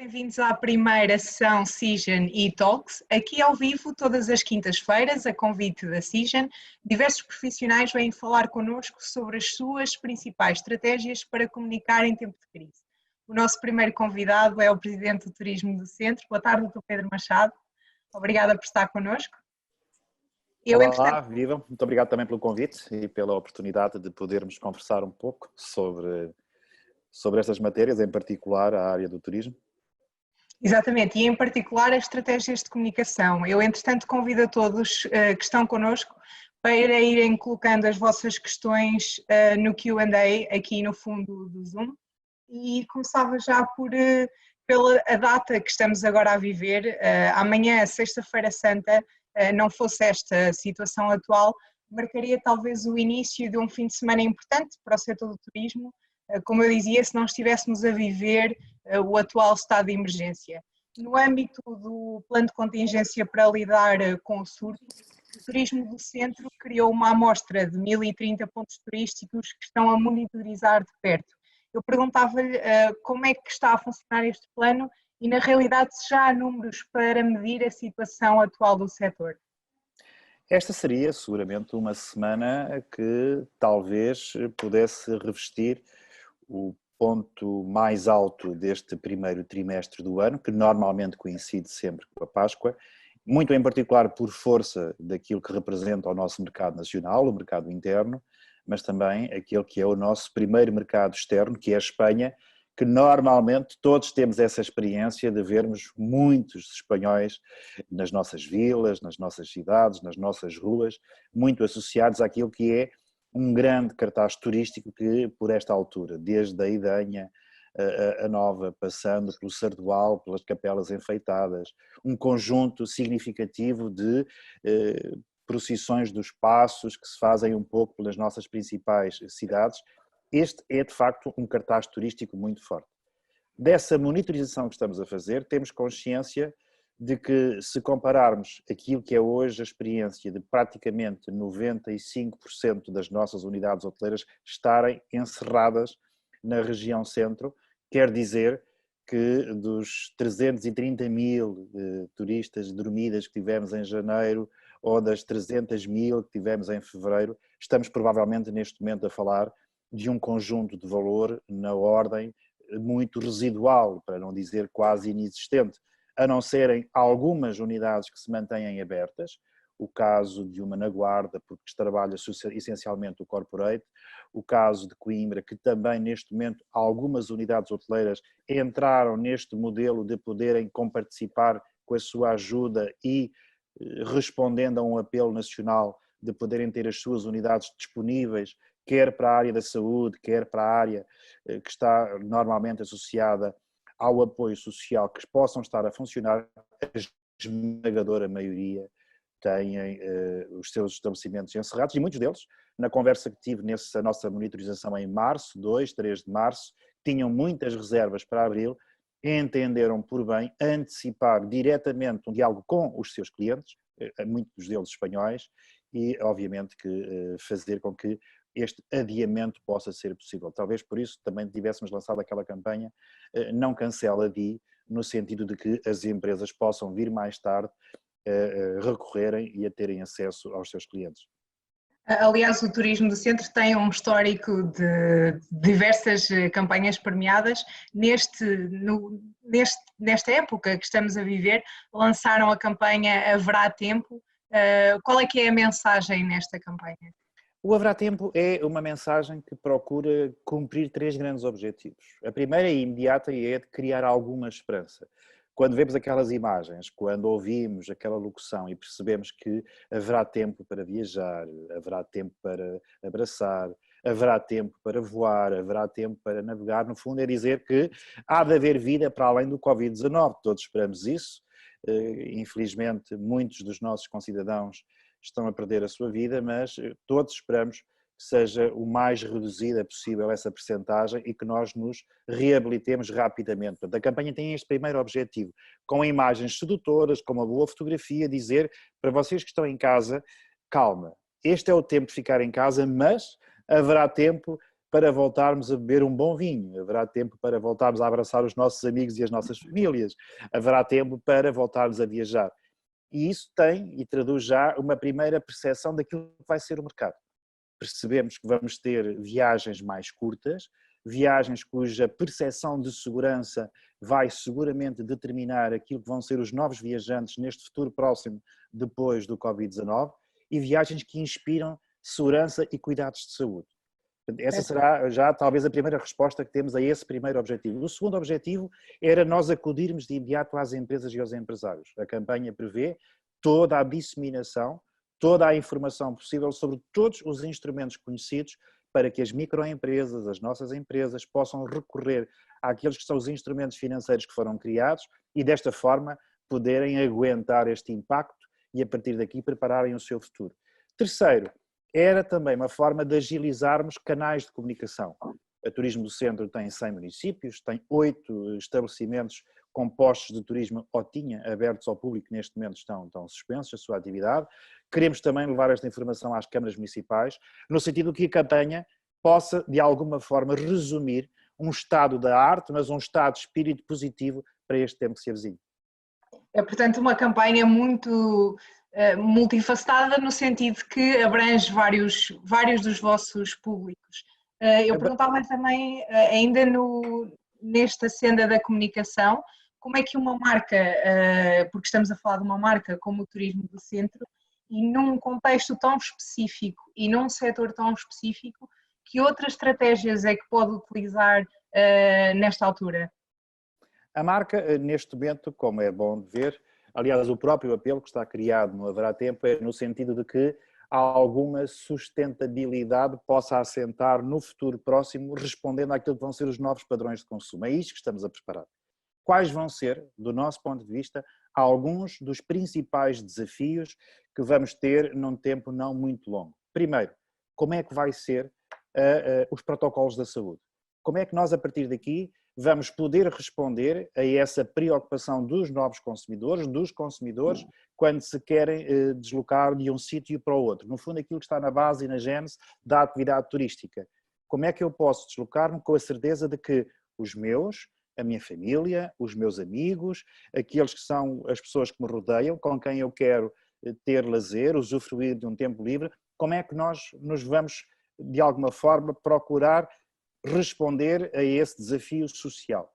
Bem-vindos à primeira sessão Cision e-Talks, aqui ao vivo todas as quintas-feiras, a convite da Cision. Diversos profissionais vêm falar connosco sobre as suas principais estratégias para comunicar em tempo de crise. O nosso primeiro convidado é o Presidente do Turismo do Centro. Boa tarde, Dr. Pedro Machado. Obrigada por estar connosco. Olá, viva. Muito obrigado também pelo convite e pela oportunidade de podermos conversar um pouco sobre estas matérias, em particular a área do turismo. Exatamente, e em particular as estratégias de comunicação. Eu, entretanto, convido a todos que estão connosco para irem colocando as vossas questões no Q&A aqui no fundo do Zoom, e começava já pela a data que estamos agora a viver. Amanhã, sexta-feira santa, não fosse esta situação atual, marcaria talvez o início de um fim de semana importante para o setor do turismo, como eu dizia, se não estivéssemos a viver o atual estado de emergência. No âmbito do plano de contingência para lidar com o surto, o Turismo do Centro criou uma amostra de 1030 pontos turísticos que estão a monitorizar de perto. Eu perguntava-lhe como é que está a funcionar este plano e, na realidade, se já há números para medir a situação atual do setor. Esta seria seguramente uma semana que talvez pudesse revestir o ponto mais alto deste primeiro trimestre do ano, que normalmente coincide sempre com a Páscoa, muito em particular por força daquilo que representa o nosso mercado nacional, o mercado interno, mas também aquele que é o nosso primeiro mercado externo, que é a Espanha, que normalmente todos temos essa experiência de vermos muitos espanhóis nas nossas vilas, nas nossas cidades, nas nossas ruas, muito associados àquilo que é um grande cartaz turístico que, por esta altura, desde a Idenha, a Nova, passando pelo Sardual, pelas capelas enfeitadas, um conjunto significativo de procissões dos passos que se fazem um pouco pelas nossas principais cidades. Este é, de facto, um cartaz turístico muito forte. Dessa monitorização que estamos a fazer, temos consciência de que, se compararmos aquilo que é hoje a experiência de praticamente 95% das nossas unidades hoteleiras estarem encerradas na região centro, quer dizer que dos 330 mil turistas dormidas que tivemos em janeiro ou das 300 mil que tivemos em fevereiro, estamos provavelmente neste momento a falar de um conjunto de valor na ordem muito residual, para não dizer quase inexistente, a não serem algumas unidades que se mantêm abertas, o caso de uma na Guarda, porque trabalha essencialmente o corporate, o caso de Coimbra, que também neste momento algumas unidades hoteleiras entraram neste modelo de poderem comparticipar com a sua ajuda e respondendo a um apelo nacional de poderem ter as suas unidades disponíveis, quer para a área da saúde, quer para a área que está normalmente associada ao apoio social, que possam estar a funcionar. A esmagadora maioria têm os seus estabelecimentos encerrados e muitos deles, na conversa que tive nessa nossa monitorização em março, 2, 3 de março, tinham muitas reservas para abril, entenderam por bem antecipar diretamente um diálogo com os seus clientes, muitos deles espanhóis, e obviamente que fazer com que este adiamento possa ser possível. Talvez por isso também tivéssemos lançado aquela campanha Não Cancela Di, no sentido de que as empresas possam vir mais tarde recorrerem e a terem acesso aos seus clientes. Aliás, o Turismo do Centro tem um histórico de diversas campanhas premiadas. Nesta época que estamos a viver, lançaram a campanha Haverá Tempo. Qual é que é a mensagem nesta campanha? O Haverá Tempo é uma mensagem que procura cumprir 3 grandes objetivos. A primeira é imediata e é de criar alguma esperança. Quando vemos aquelas imagens, quando ouvimos aquela locução e percebemos que haverá tempo para viajar, haverá tempo para abraçar, haverá tempo para voar, haverá tempo para navegar, no fundo é dizer que há de haver vida para além do Covid-19. Todos esperamos isso. Infelizmente, muitos dos nossos concidadãos estão a perder a sua vida, mas todos esperamos que seja o mais reduzida possível essa percentagem e que nós nos reabilitemos rapidamente. Portanto, a campanha tem este primeiro objetivo, com imagens sedutoras, com uma boa fotografia, dizer para vocês que estão em casa, calma, este é o tempo de ficar em casa, mas haverá tempo para voltarmos a beber um bom vinho, haverá tempo para voltarmos a abraçar os nossos amigos e as nossas famílias, haverá tempo para voltarmos a viajar. E isso tem e traduz já uma primeira percepção daquilo que vai ser o mercado. Percebemos que vamos ter viagens mais curtas, viagens cuja percepção de segurança vai seguramente determinar aquilo que vão ser os novos viajantes neste futuro próximo depois do Covid-19 e viagens que inspiram segurança e cuidados de saúde. Essa será já talvez a primeira resposta que temos a esse primeiro objetivo. O segundo objetivo era nós acudirmos de imediato às empresas e aos empresários. A campanha prevê toda a disseminação, toda a informação possível sobre todos os instrumentos conhecidos para que as microempresas, as nossas empresas, possam recorrer àqueles que são os instrumentos financeiros que foram criados e desta forma poderem aguentar este impacto e a partir daqui prepararem o seu futuro. Terceiro, era também uma forma de agilizarmos canais de comunicação. A Turismo do Centro tem 100 municípios, tem 8 estabelecimentos com postos de turismo ou tinha abertos ao público, neste momento estão suspensos a sua atividade. Queremos também levar esta informação às câmaras municipais, no sentido que a campanha possa, de alguma forma, resumir um estado da arte, mas um estado de espírito positivo para este tempo que se avizinha. É, portanto, uma campanha muito multifacetada, no sentido que abrange vários dos vossos públicos. Eu perguntava também, ainda nesta senda da comunicação, como é que uma marca, porque estamos a falar de uma marca como o Turismo do Centro, e num contexto tão específico e num setor tão específico, que outras estratégias é que pode utilizar nesta altura? A marca, neste momento, como é bom de ver, aliás, o próprio apelo que está criado no Haverá Tempo é no sentido de que alguma sustentabilidade possa assentar no futuro próximo, respondendo àquilo que vão ser os novos padrões de consumo. É isto que estamos a preparar. Quais vão ser, do nosso ponto de vista, alguns dos principais desafios que vamos ter num tempo não muito longo? Primeiro, como é que vai ser os protocolos da saúde? Como é que nós, a partir daqui, vamos poder responder a essa preocupação dos novos consumidores, dos consumidores, quando se querem deslocar de um sítio para o outro? No fundo, aquilo que está na base e na gênese da atividade turística. Como é que eu posso deslocar-me com a certeza de que a minha família, os meus amigos, aqueles que são as pessoas que me rodeiam, com quem eu quero ter lazer, usufruir de um tempo livre, como é que nós nos vamos, de alguma forma, procurar responder a esse desafio social?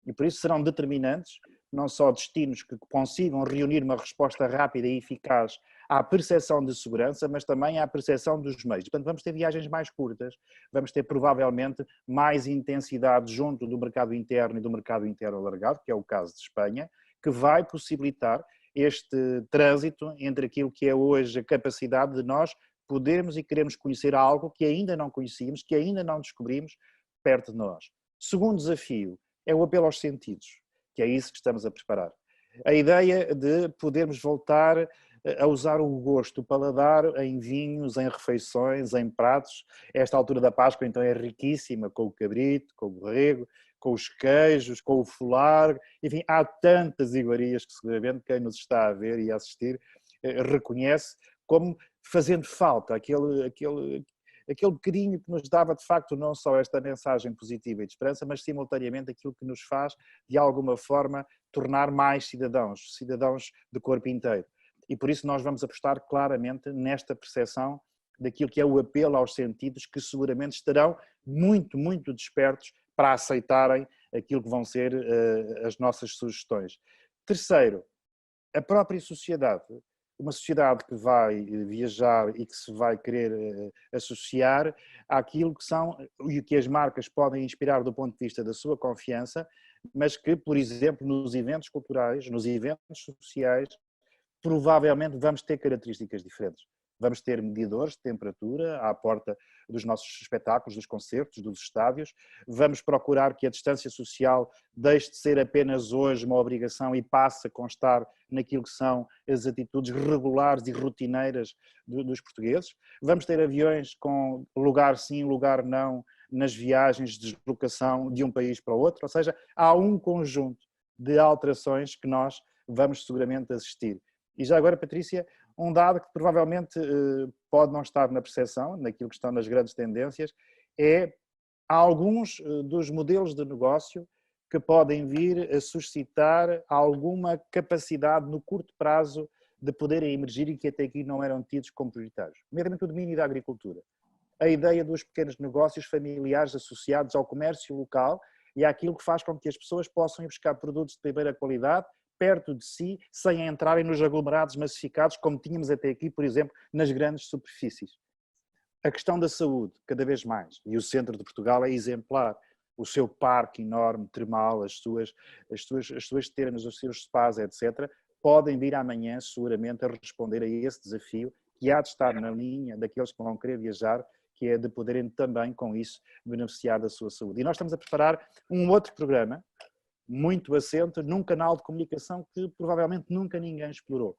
E por isso serão determinantes não só destinos que consigam reunir uma resposta rápida e eficaz à percepção de segurança, mas também à percepção dos meios. Portanto, vamos ter viagens mais curtas, vamos ter provavelmente mais intensidade junto do mercado interno e do mercado interno alargado, que é o caso de Espanha, que vai possibilitar este trânsito entre aquilo que é hoje a capacidade de nós podermos e queremos conhecer algo que ainda não conhecíamos, que ainda não descobrimos perto de nós. Segundo desafio é o apelo aos sentidos, que é isso que estamos a preparar. A ideia de podermos voltar a usar o gosto, o paladar em vinhos, em refeições, em pratos. Esta altura da Páscoa então é riquíssima, com o cabrito, com o borrego, com os queijos, com o folar, enfim, há tantas iguarias que seguramente quem nos está a ver e a assistir reconhece como fazendo falta aquele bocadinho que nos dava de facto não só esta mensagem positiva e de esperança, mas simultaneamente aquilo que nos faz de alguma forma tornar mais cidadãos de corpo inteiro. E por isso nós vamos apostar claramente nesta percepção daquilo que é o apelo aos sentidos, que seguramente estarão muito, muito despertos para aceitarem aquilo que vão ser as nossas sugestões. Terceiro, a própria sociedade. Uma sociedade que vai viajar e que se vai querer associar àquilo que são e que as marcas podem inspirar do ponto de vista da sua confiança, mas que, por exemplo, nos eventos culturais, nos eventos sociais, provavelmente vamos ter características diferentes. Vamos ter medidores de temperatura à porta dos nossos espetáculos, dos concertos, dos estádios. Vamos procurar que a distância social deixe de ser apenas hoje uma obrigação e passe a constar naquilo que são as atitudes regulares e rotineiras dos portugueses. Vamos ter aviões com lugar sim, lugar não, nas viagens de deslocação de um país para o outro. Ou seja, há um conjunto de alterações que nós vamos seguramente assistir. E já agora, Patrícia, um dado que provavelmente pode não estar na percepção, naquilo que estão nas grandes tendências, é há alguns dos modelos de negócio que podem vir a suscitar alguma capacidade no curto prazo de poderem emergir e que até aqui não eram tidos como prioritários. Primeiramente o domínio da agricultura. A ideia dos pequenos negócios familiares associados ao comércio local e àquilo que faz com que as pessoas possam ir buscar produtos de primeira qualidade perto de si, sem entrarem nos aglomerados massificados, como tínhamos até aqui, por exemplo, nas grandes superfícies. A questão da saúde, cada vez mais, e o centro de Portugal é exemplar. O seu parque enorme, termal, as suas termas, os seus spas, etc., podem vir amanhã seguramente a responder a esse desafio que há de estar na linha daqueles que vão querer viajar, que é de poderem também, com isso, beneficiar da sua saúde. E nós estamos a preparar um outro programa, muito assente num canal de comunicação que provavelmente nunca ninguém explorou.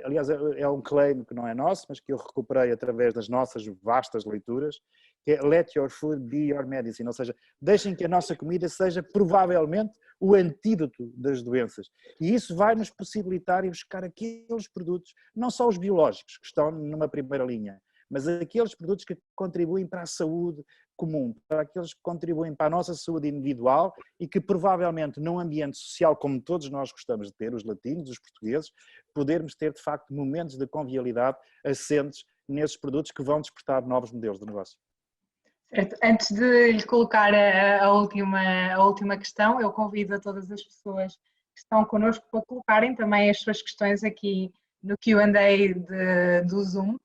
Aliás, é um claim que não é nosso, mas que eu recuperei através das nossas vastas leituras, que é Let your food be your medicine, ou seja, deixem que a nossa comida seja provavelmente o antídoto das doenças. E isso vai nos possibilitar ir buscar aqueles produtos, não só os biológicos, que estão numa primeira linha, mas aqueles produtos que contribuem para a saúde comum, para aqueles que contribuem para a nossa saúde individual e que provavelmente num ambiente social como todos nós gostamos de ter, os latinos, os portugues, podermos ter de facto momentos de convivialidade assentes nesses produtos que vão despertar novos modelos de negócio. Certo. Antes de lhe colocar a última questão, eu convido a todas as pessoas que estão connosco para colocarem também as suas questões aqui no Q&A do Zoom.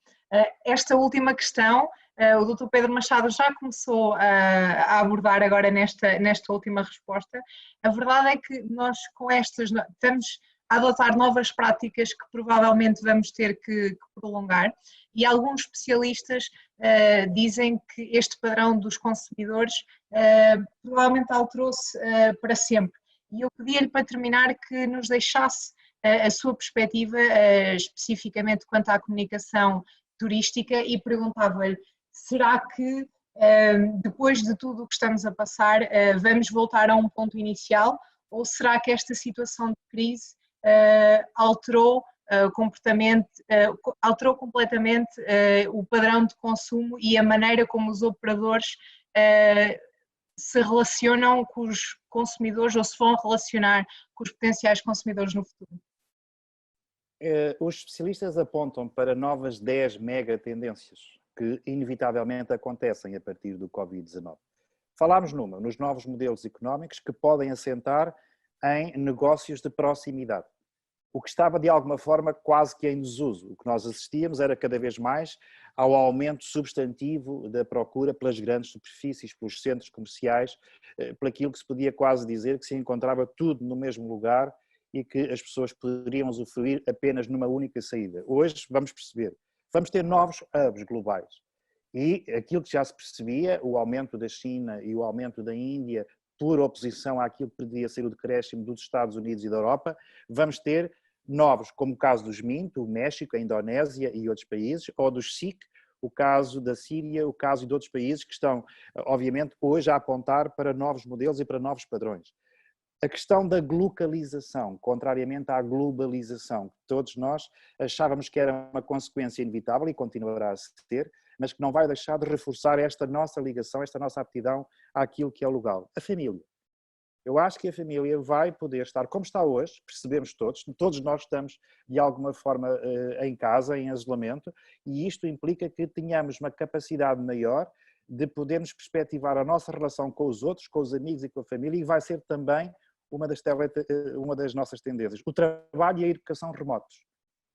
Esta última questão, o Dr. Pedro Machado já começou a abordar agora nesta última resposta. A verdade é que nós com estas estamos a adotar novas práticas que provavelmente vamos ter que prolongar e alguns especialistas dizem que este padrão dos consumidores provavelmente alterou-se para sempre. E eu pedia-lhe para terminar que nos deixasse a sua perspectiva especificamente quanto à comunicação turística e perguntava-lhe, será que depois de tudo o que estamos a passar vamos voltar a um ponto inicial ou será que esta situação de crise alterou completamente o padrão de consumo e a maneira como os operadores se relacionam com os consumidores ou se vão relacionar com os potenciais consumidores no futuro? Os especialistas apontam para novas 10 mega tendências que inevitavelmente acontecem a partir do Covid-19. Falámos nos novos modelos económicos que podem assentar em negócios de proximidade. O que estava de alguma forma quase que em desuso. O que nós assistíamos era cada vez mais ao aumento substantivo da procura pelas grandes superfícies, pelos centros comerciais, por aquilo que se podia quase dizer que se encontrava tudo no mesmo lugar e que as pessoas poderiam usufruir apenas numa única saída. Hoje vamos perceber, vamos ter novos hubs globais e aquilo que já se percebia, o aumento da China e o aumento da Índia por oposição àquilo que poderia ser o decréscimo dos Estados Unidos e da Europa, vamos ter novos, como o caso dos MINT, o México, a Indonésia e outros países, ou dos SIC, o caso da Síria, o caso de outros países que estão, obviamente, hoje a apontar para novos modelos e para novos padrões. A questão da glocalização, contrariamente à globalização, que todos nós achávamos que era uma consequência inevitável e continuará a ser, mas que não vai deixar de reforçar esta nossa ligação, esta nossa aptidão àquilo que é o local. A família. Eu acho que a família vai poder estar como está hoje, percebemos todos nós estamos de alguma forma em casa, em isolamento, e isto implica que tenhamos uma capacidade maior de podermos perspectivar a nossa relação com os outros, com os amigos e com a família, e vai ser também uma das nossas tendências. O trabalho e a educação remotos.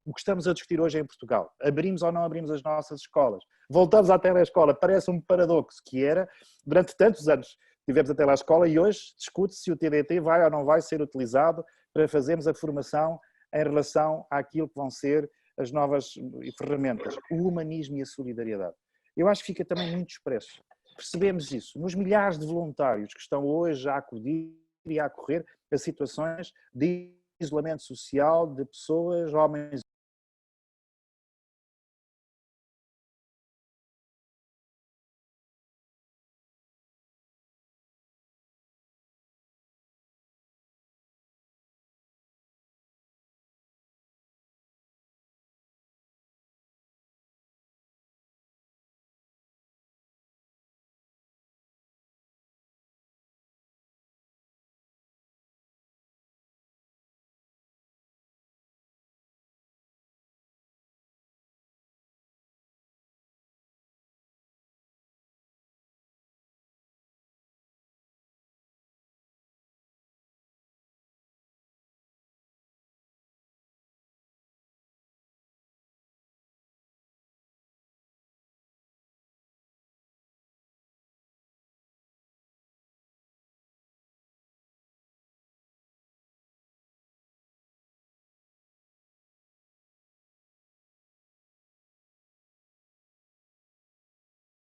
O que estamos a discutir hoje em Portugal. Abrimos ou não abrimos as nossas escolas? Voltamos à telescola. Parece um paradoxo que era, durante tantos anos tivemos a telescola e hoje discute-se se o TDT vai ou não vai ser utilizado para fazermos a formação em relação àquilo que vão ser as novas ferramentas. O humanismo e a solidariedade. Eu acho que fica também muito expresso. Percebemos isso nos milhares de voluntários que estão hoje a acudir e a correr a situações de isolamento social de pessoas, homens